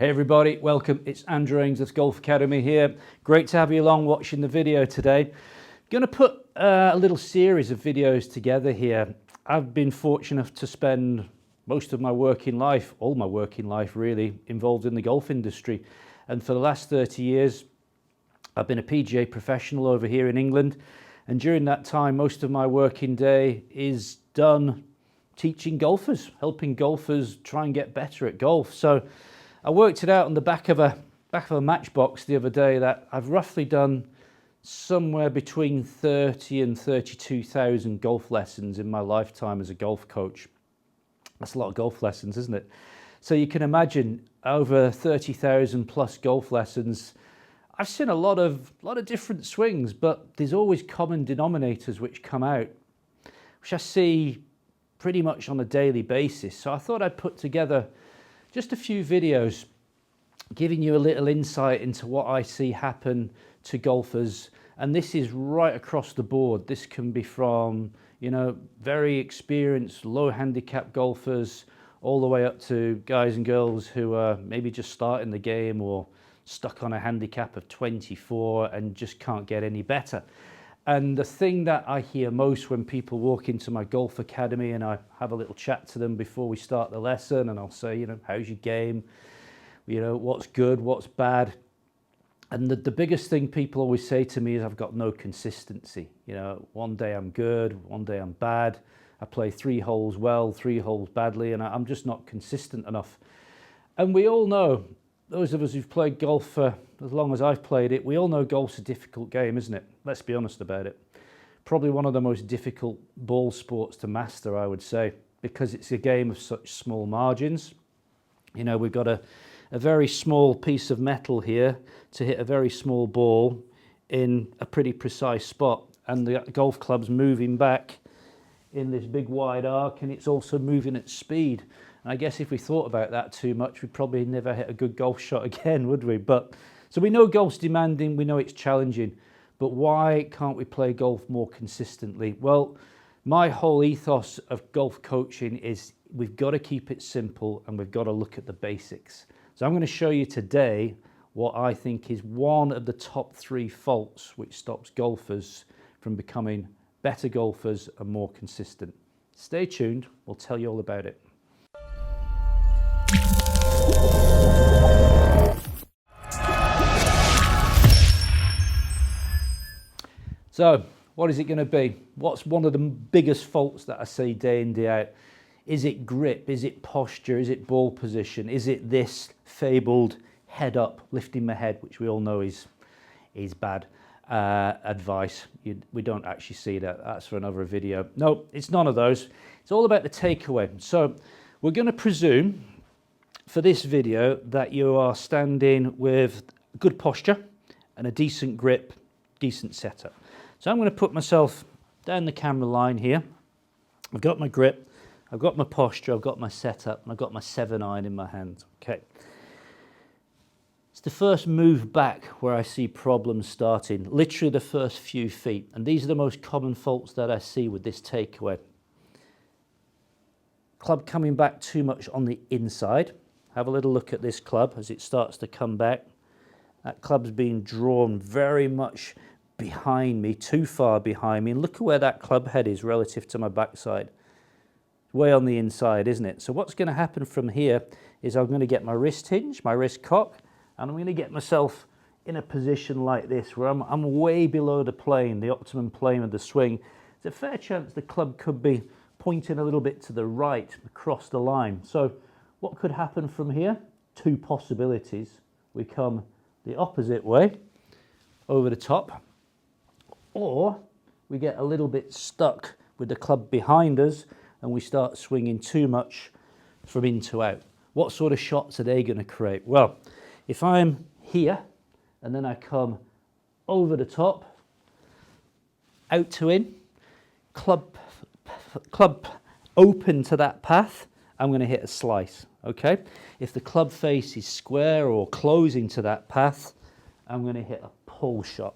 Hey everybody, welcome. It's Andrew Ainsworth's Golf Academy here. Great to have you along watching the video today. Going to put a little series of videos together here. I've been fortunate enough to spend most of my working life, all my working life really, involved in the golf industry. And for the last 30 years, I've been a PGA professional over here in England. And during that time, most of my working day is done teaching golfers, helping golfers try and get better at golf. So I worked it out on the back of a matchbox the other day that I've roughly done somewhere between 30 and 32,000 golf lessons in my lifetime as a golf coach. That's a lot of golf lessons, isn't it? So you can imagine over 30,000 plus golf lessons. I've seen a lot of different swings, but there's always common denominators which come out, which I see pretty much on a daily basis. So I thought I'd put together just a few videos giving you a little insight into what I see happen to golfers. And this is right across the board. This can be from, very experienced, low handicap golfers all the way up to guys and girls who are maybe just starting the game or stuck on a handicap of 24 and just can't get any better. And the thing that I hear most when people walk into my golf academy and I have a little chat to them before we start the lesson, and I'll say, how's your game? What's good, what's bad? And the biggest thing people always say to me is I've got no consistency. One day I'm good, one day I'm bad. I play 3 holes well, 3 holes badly, and I'm just not consistent enough. And we all know, those of us who've played golf for as long as I've played it, we all know golf's a difficult game, isn't it? Let's be honest about it. Probably one of the most difficult ball sports to master, I would say, because it's a game of such small margins. We've got a very small piece of metal here to hit a very small ball in a pretty precise spot, and the golf club's moving back in this big wide arc, and it's also moving at speed. And I guess if we thought about that too much, we'd probably never hit a good golf shot again, would we? So we know golf's demanding, we know it's challenging, but why can't we play golf more consistently? Well, my whole ethos of golf coaching is we've got to keep it simple and we've got to look at the basics. So I'm going to show you today what I think is one of the top 3 faults which stops golfers from becoming better golfers and more consistent. Stay tuned, we'll tell you all about it. So, what is it going to be? What's one of the biggest faults that I see day in, day out? Is it grip? Is it posture? Is it ball position? Is it this fabled head up, lifting my head, which we all know is bad advice? We don't actually see that. That's for another video. No, it's none of those. It's all about the takeaway. So, we're going to presume for this video that you are standing with good posture and a decent grip, decent setup. So I'm going to put myself down the camera line here. I've got my grip, I've got my posture, I've got my setup, and I've got my 7-iron in my hand. Okay. It's the first move back where I see problems starting, literally the first few feet. And these are the most common faults that I see with this takeaway. Club coming back too much on the inside. Have a little look at this club as it starts to come back. That club's being drawn very much behind me, too far behind me. And look at where that club head is relative to my backside. Way on the inside, isn't it? So what's going to happen from here is I'm going to get my wrist hinge, my wrist cock, and I'm going to get myself in a position like this where I'm way below the plane, the optimum plane of the swing. There's a fair chance the club could be pointing a little bit to the right across the line. So what could happen from here? 2 possibilities. We come the opposite way, over the top, or we get a little bit stuck with the club behind us and we start swinging too much from in to out. What sort of shots are they going to create? Well, if I'm here and then I come over the top, out to in, club open to that path, I'm going to hit a slice, okay? If the club face is square or closing to that path, I'm going to hit a pull shot.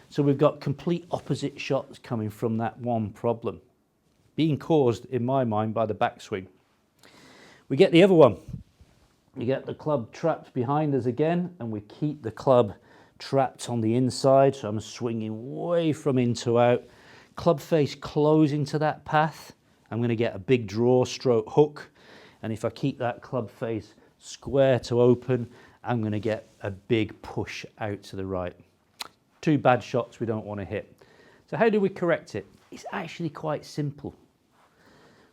So we've got complete opposite shots coming from that one problem, being caused, in my mind, by the backswing. We get the other one. You get the club trapped behind us again, and we keep the club trapped on the inside. So I'm swinging way from in to out. Club face closing to that path. I'm going to get a big draw stroke hook. And if I keep that club face square to open, I'm going to get a big push out to the right. Two bad shots we don't want to hit. So how do we correct it? It's actually quite simple.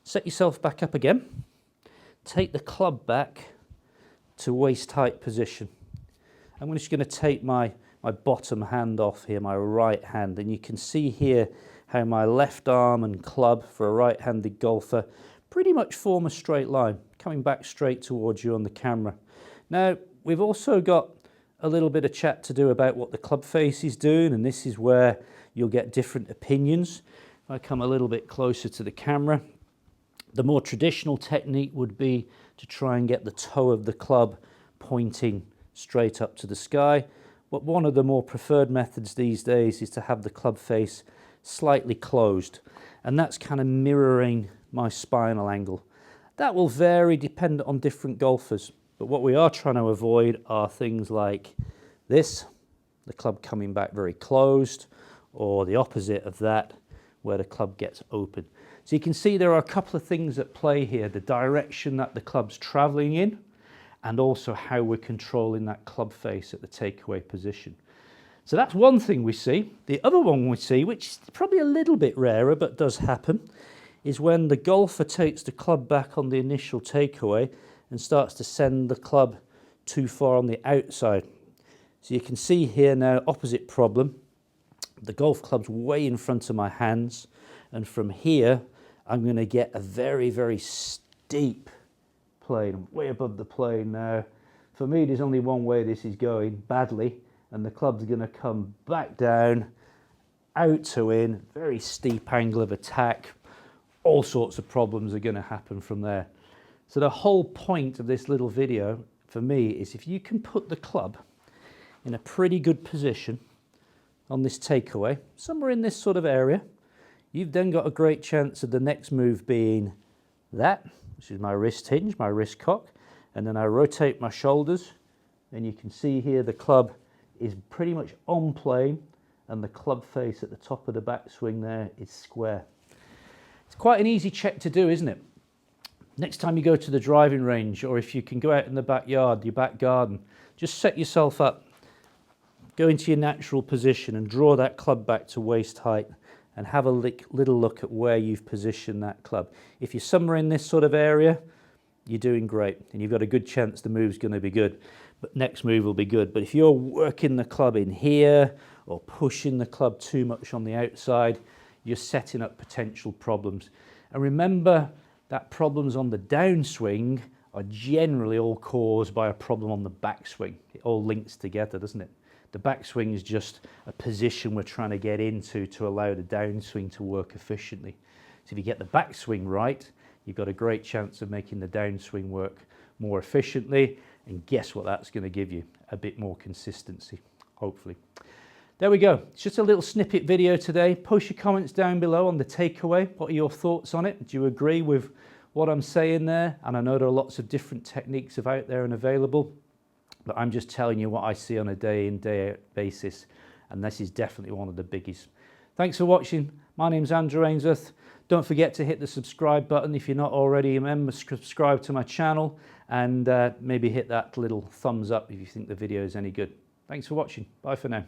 Set yourself back up again. Take the club back to waist height position. I'm just going to take my bottom hand off here, my right hand, and you can see here how my left arm and club for a right-handed golfer pretty much form a straight line, coming back straight towards you on the camera. Now, we've also got a little bit of chat to do about what the club face is doing, and this is where you'll get different opinions. If I come a little bit closer to the camera, the more traditional technique would be to try and get the toe of the club pointing straight up to the sky. But one of the more preferred methods these days is to have the club face slightly closed, and that's kind of mirroring my spinal angle. That will vary dependent on different golfers, but what we are trying to avoid are things like this, the club coming back very closed, or the opposite of that, where the club gets open. So you can see there are a couple of things at play here, the direction that the club's traveling in, and also how we're controlling that club face at the takeaway position. So that's one thing we see. The other one we see, which is probably a little bit rarer but does happen, is when the golfer takes the club back on the initial takeaway and starts to send the club too far on the outside. So you can see here now, opposite problem. The golf club's way in front of my hands, and from here I'm going to get a very, very steep plane, way above the plane now. For me, there's only one way this is going, badly, and the club's going to come back down, out to in, very steep angle of attack. All sorts of problems are going to happen from there. So the whole point of this little video for me is if you can put the club in a pretty good position on this takeaway, somewhere in this sort of area, you've then got a great chance of the next move being that, which is my wrist hinge, my wrist cock, and then I rotate my shoulders, and you can see here the club is pretty much on plane, and the club face at the top of the backswing there is square. It's quite an easy check to do, isn't it? Next time you go to the driving range, or if you can go out in the backyard, your back garden, just set yourself up, go into your natural position and draw that club back to waist height, and have a little look at where you've positioned that club. If you're somewhere in this sort of area, you're doing great, and you've got a good chance the move's going to be good. But next move will be good. But if you're working the club in here, or pushing the club too much on the outside, you're setting up potential problems. And remember that problems on the downswing are generally all caused by a problem on the backswing. It all links together, doesn't it? The backswing is just a position we're trying to get into to allow the downswing to work efficiently. So if you get the backswing right, you've got a great chance of making the downswing work more efficiently. And guess what that's going to give you? A bit more consistency, hopefully. There we go. It's just a little snippet video today. Post your comments down below on the takeaway. What are your thoughts on it? Do you agree with what I'm saying there? And I know there are lots of different techniques out there and available, but I'm just telling you what I see on a day in, day out basis. And this is definitely one of the biggies. Thanks for watching. My name's Andrew Ainsworth. Don't forget to hit the subscribe button if you're not already a member. Subscribe to my channel, and maybe hit that little thumbs up if you think the video is any good. Thanks for watching. Bye for now.